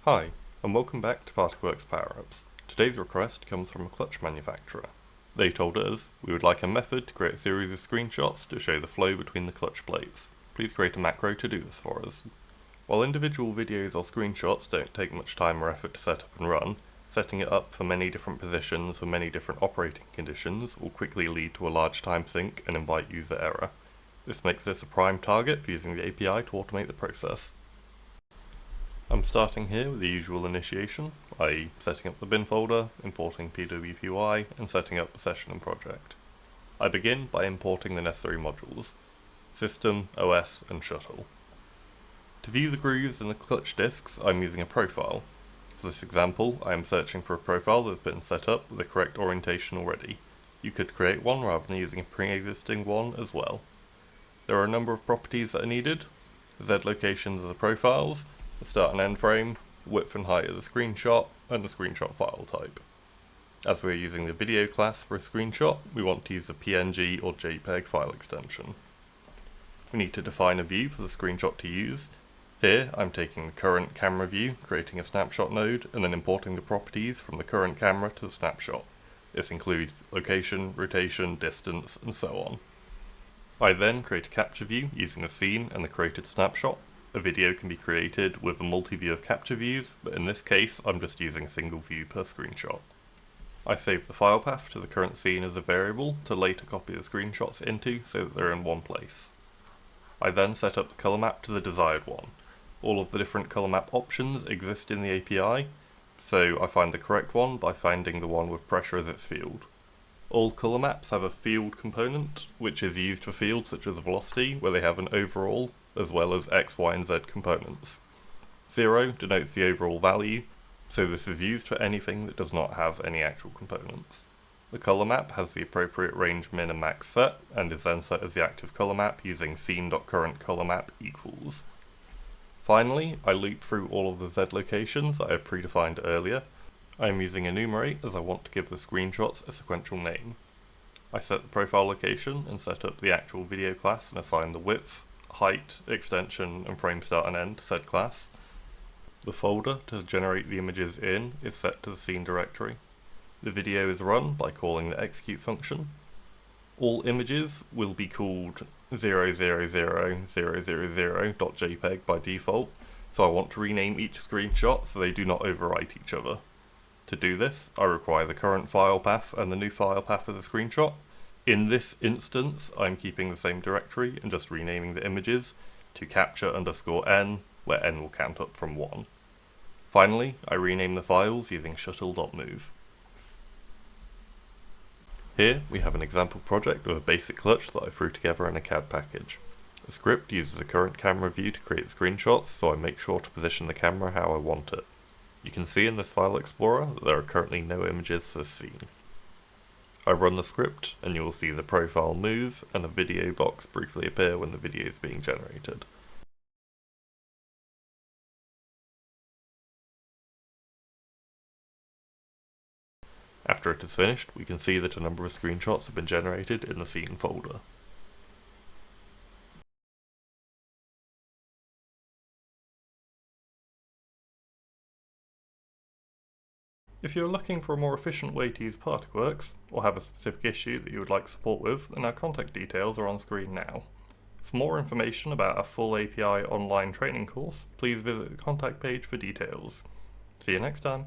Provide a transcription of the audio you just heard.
Hi, and welcome back to Particleworks Power-Ups. Today's request comes from a clutch manufacturer. They told us we would like a method to create a series of screenshots to show the flow between the clutch plates. Please create a macro to do this for us. While individual videos or screenshots don't take much time or effort to set up and run, setting it up for many different positions for many different operating conditions will quickly lead to a large time sink and invite user error. This makes this a prime target for using the API to automate the process. I'm starting here with the usual initiation, i.e. setting up the bin folder, importing pwpy, and setting up the session and project. I begin by importing the necessary modules: System, OS, and Shuttle. To view the grooves in the clutch disks, I'm using a profile. For this example, I am searching for a profile that has been set up with the correct orientation already. You could create one rather than using a pre-existing one as well. There are a number of properties that are needed: Z locations of the profiles, the start and end frame, the width and height of the screenshot, and the screenshot file type. As we are using the video class for a screenshot, we want to use the PNG or JPEG file extension. We need to define a view for the screenshot to use. Here I'm taking the current camera view, creating a snapshot node, and then importing the properties from the current camera to the snapshot. This includes location, rotation, distance, and so on. I then create a capture view using the scene and the created snapshot. A video can be created with a multi-view of capture views, but in this case I'm just using a single view per screenshot. I save the file path to the current scene as a variable to later copy the screenshots into so that they're in one place. I then set up the color map to the desired one. All of the different color map options exist in the API, so I find the correct one by finding the one with pressure as its field. All color maps have a field component, which is used for fields such as velocity, where they have an overall, as well as X, Y, and Z components. 0 denotes the overall value, so this is used for anything that does not have any actual components. The color map has the appropriate range min and max set, and is then set as the active color map using scene.currentColorMap equals. Finally, I loop through all of the Z locations that I have predefined earlier. I am using enumerate as I want to give the screenshots a sequential name. I set the profile location and set up the actual video class and assign the width, height, extension, and frame start and end to said class. The folder to generate the images in is set to the scene directory. The video is run by calling the execute function. All images will be called 0000000.jpg by default, so I want to rename each screenshot so they do not overwrite each other. To do this, I require the current file path and the new file path of the screenshot. In this instance, I'm keeping the same directory and just renaming the images to capture_n, where n will count up from 1. Finally, I rename the files using shuttle.move. Here we have an example project of a basic clutch that I threw together in a CAD package. The script uses the current camera view to create screenshots, so I make sure to position the camera how I want it. You can see in this file explorer that there are currently no images for the scene. I run the script and you will see the profile move and a video box briefly appear when the video is being generated. After it is finished, we can see that a number of screenshots have been generated in the scene folder. If you're looking for a more efficient way to use Particleworks, or have a specific issue that you would like support with, then our contact details are on screen now. For more information about our full API online training course, please visit the contact page for details. See you next time.